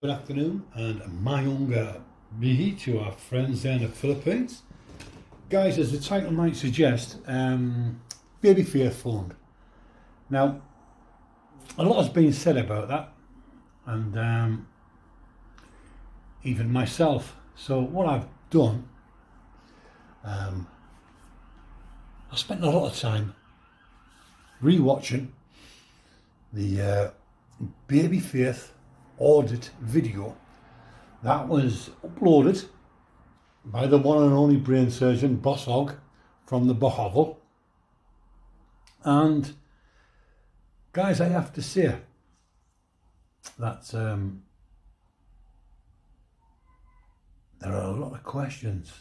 Good afternoon and mayonga bihi to our friends there in the Philippines. Guys, as the title might suggest, baby fear fund. Now, a lot has been said about that, and even myself. So what I've done, I spent a lot of time re-watching the baby faith audit video that was uploaded by the one and only brain surgeon Bosshog from the Bohovel. And guys, I have to say that there are a lot of questions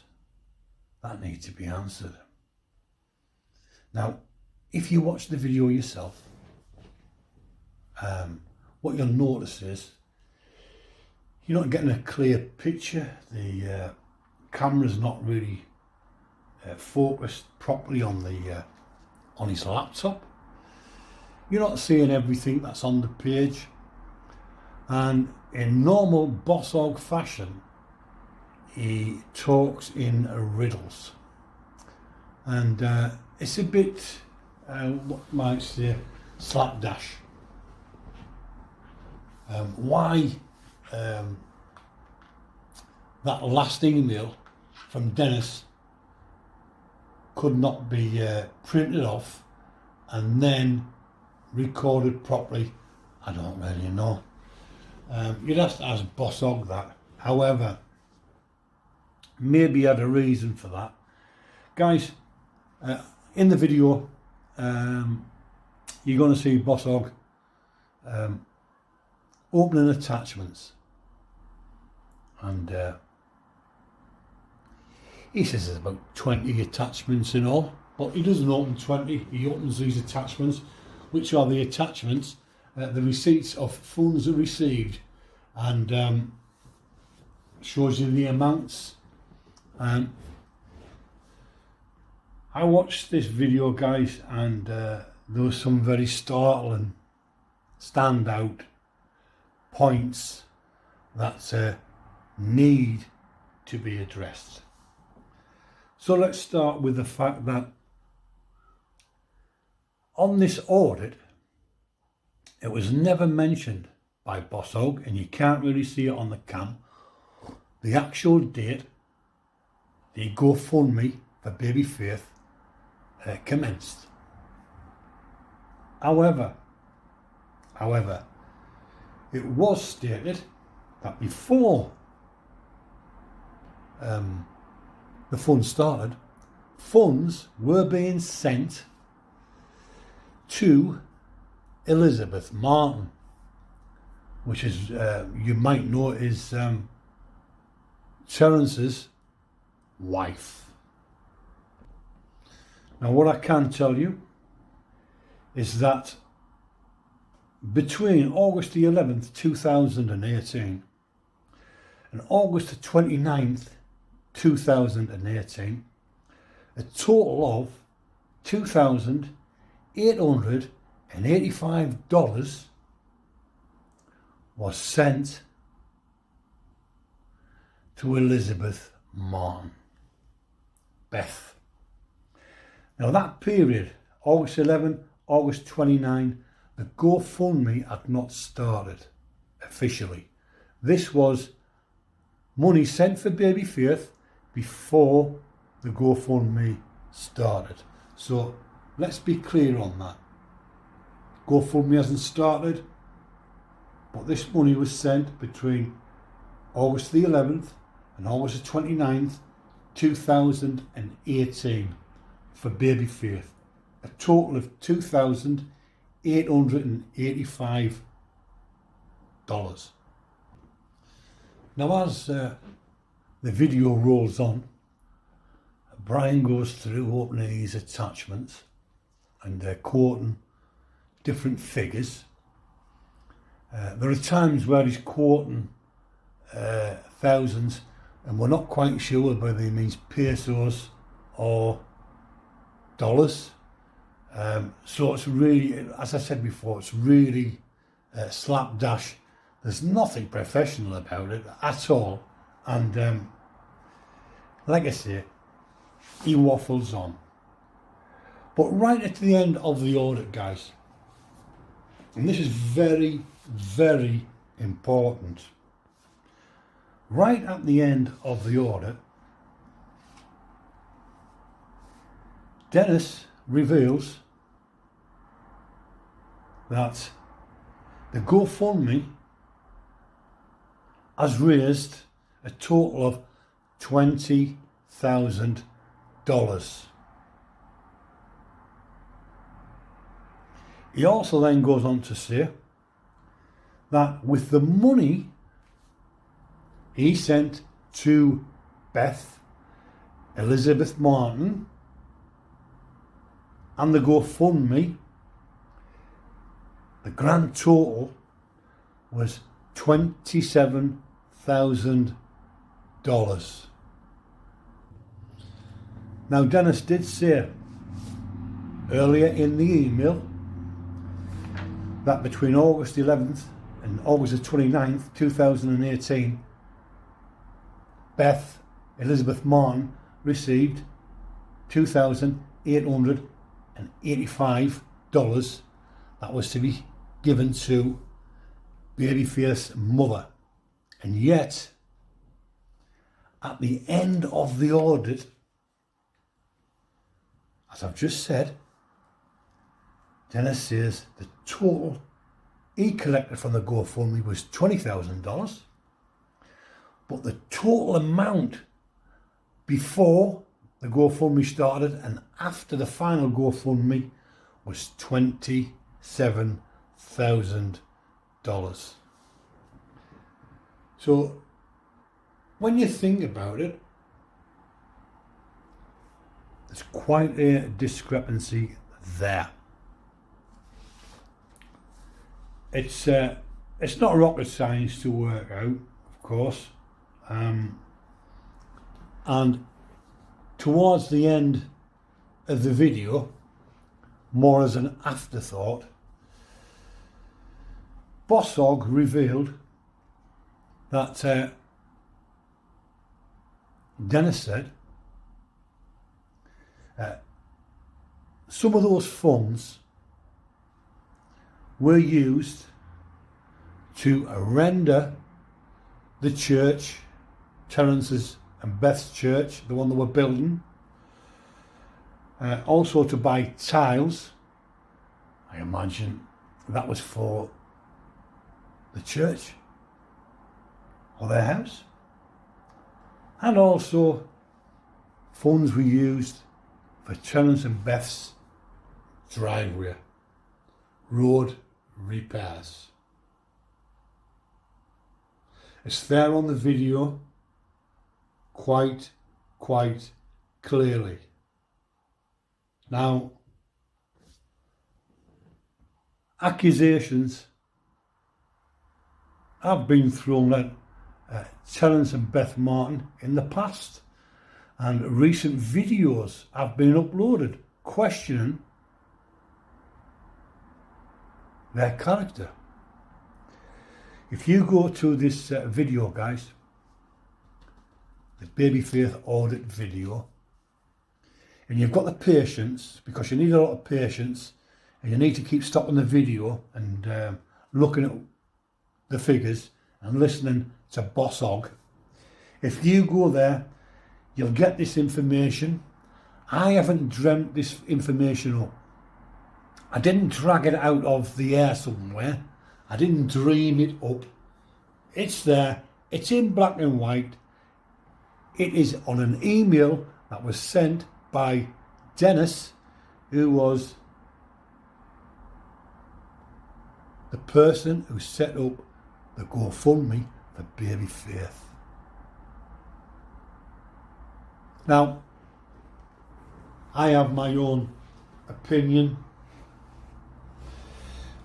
that need to be answered. Now, if you watch the video yourself, what you'll notice is you're not getting a clear picture. The camera's not really focused properly on his laptop. You're not seeing everything that's on the page, and in normal Bossog fashion, he talks in riddles, and it's a bit what you might say slapdash. Why that last email from Dennis could not be printed off and then recorded properly, I don't really know. You'd have to ask Bossog that. However, maybe he had a reason for that. Guys, in the video, you're going to see Bossog opening attachments, and he says there's about 20 attachments in all, but he doesn't open 20. He opens these attachments, which are the attachments, the receipts of funds received, and shows you the amounts. I watched this video, guys, and there was some very startling, standout points that need to be addressed. So let's start with the fact that on this audit, it was never mentioned by Bossog, and you can't really see it on the cam, the actual date the GoFundMe for Baby Faith commenced. However, it was stated that before the fund started, funds were being sent to Elizabeth Martin, which is, you might know, is Terence's wife. Now, what I can tell you is that between August the 11th, 2018 and August the 29th, 2018, a total of $2,885 was sent to Elizabeth Martin, Beth. Now that period, August 11, August 29, the GoFundMe had not started officially. This was money sent for Baby Faith before the GoFundMe started. So let's be clear on that. GoFundMe hasn't started, but this money was sent between August the 11th and August the 29th, 2018 for Baby Faith. A total of $2,885. Now, as the video rolls on, Brian goes through opening these attachments and quoting different figures. There are times where he's quoting thousands, and we're not quite sure whether he means pesos or dollars. So it's really, as I said before, it's really slapdash There's nothing professional about it at all. And like I say, he waffles on. But right at the end of the audit, guys, and this is very, very important, right at the end of the audit, Dennis reveals that the GoFundMe has raised a total of $20,000. He also then goes on to say that with the money he sent to Beth, Elizabeth Martin, and the GoFundMe, the grand total was $27,000. Now, Dennis did say earlier in the email that between August 11th and August the 29th, 2018, Beth Elizabeth Martin received $2,885 that was to be given to Babyface's mother. And yet, at the end of the audit, as I've just said, Dennis says the total he collected from the GoFundMe was $20,000, but the total amount before the GoFundMe started and after the final GoFundMe was $27,000. So when you think about it, there's quite a discrepancy there. It's not rocket science to work out, of course, and towards the end of the video, more as an afterthought, Bosshog revealed that Dennis said some of those funds were used to render the church, Terence's and Beth's church, the one they were building, also to buy tiles. I imagine that was for the church or their house. And also funds were used for Terence and Beth's driveway, road repairs. It's there on the video quite clearly. Now, accusations have been thrown at Terence and Beth Martin in the past, and recent videos have been uploaded questioning their character. If you go to this video, guys, the Babyface audit video, and you've got the patience, because you need a lot of patience, and you need to keep stopping the video and looking at the figures and listening to Bosshog. If you go there, you'll get this information. I haven't dreamt this information up. I didn't drag it out of the air somewhere. I didn't dream it up. It's there. It's in black and white. It is on an email that was sent by Dennis, who was the person who set up the GoFundMe for Babyface. Now, I have my own opinion,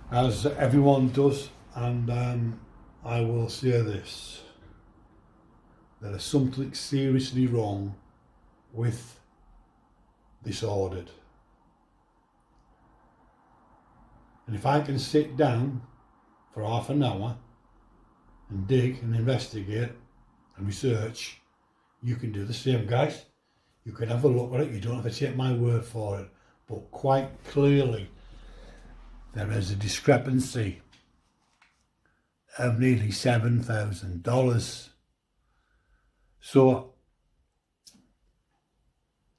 as everyone does, and I will say this: there is something seriously wrong with this audit. And if I can sit down for half an hour and dig and investigate and research, you can do the same, guys. You can have a look at it. You don't have to take my word for it, but quite clearly there is a discrepancy of nearly $7,000. So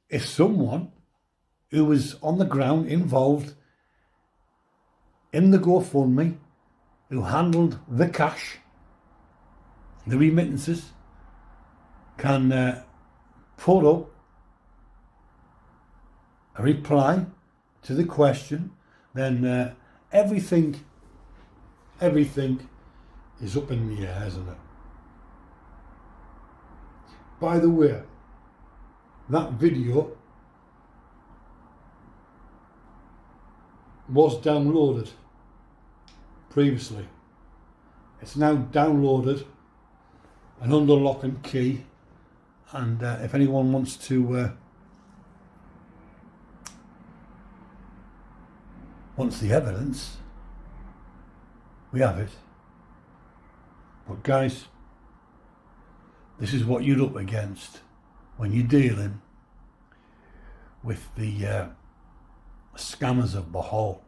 if someone who was on the ground involved in the GoFundMe, who handled the cash, the remittances, can put up a reply to the question, then everything is up in the air, isn't it? By the way, that video was downloaded previously. It's now downloaded and under lock and key, and if anyone wants to wants the evidence, we have it. But guys, this is what you're up against when you're dealing with the scammers of Bohol.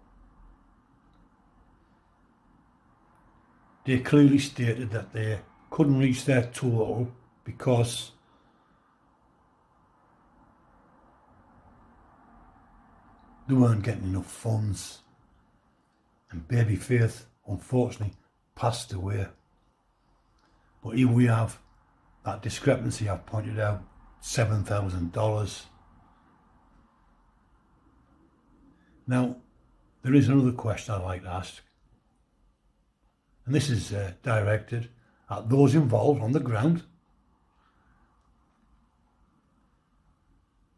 They clearly stated that they couldn't reach their total because they weren't getting enough funds, and baby Faith unfortunately passed away. But here we have that discrepancy I've pointed out, $7,000. Now, there is another question I'd like to ask, and this is directed at those involved on the ground.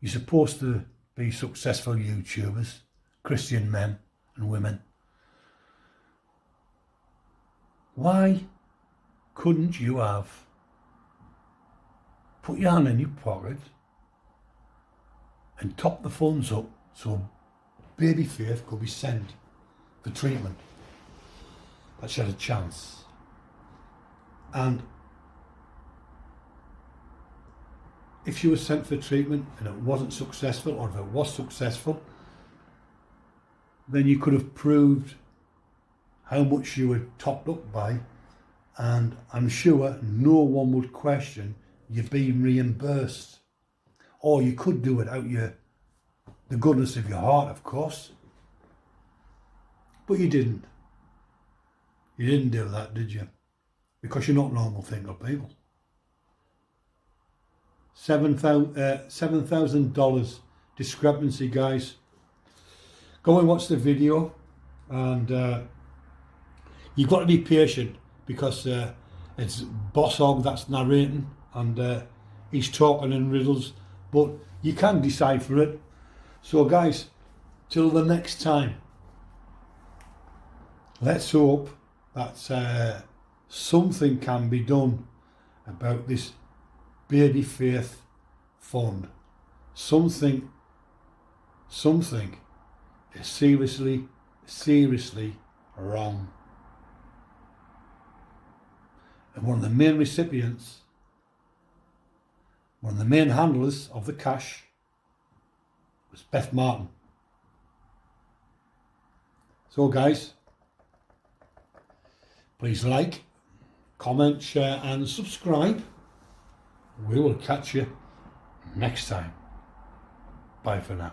You're supposed to be successful YouTubers, Christian men and women. Why couldn't you have put your hand in your pocket and top the funds up so baby Faith could be sent for treatment that she had a chance? And if she was sent for treatment and it wasn't successful, or if it was successful, then you could have proved how much you were topped up by, and I'm sure no one would question you being reimbursed. Or you could do it out the goodness of your heart, of course. But you didn't. You didn't do that, did you? Because you're not normal thinking people. $7,000 discrepancy, guys. Go and watch the video, and you've got to be patient because it's Bosshog that's narrating, and he's talking in riddles, but you can decipher it. So guys, till the next time, let's hope that something can be done about this baby Faith fund. Something is seriously wrong. And one of the main recipients, one of the main handlers of the cash, was Beth Martin. So guys, please like, comment, share and subscribe. We will catch you next time. Bye for now.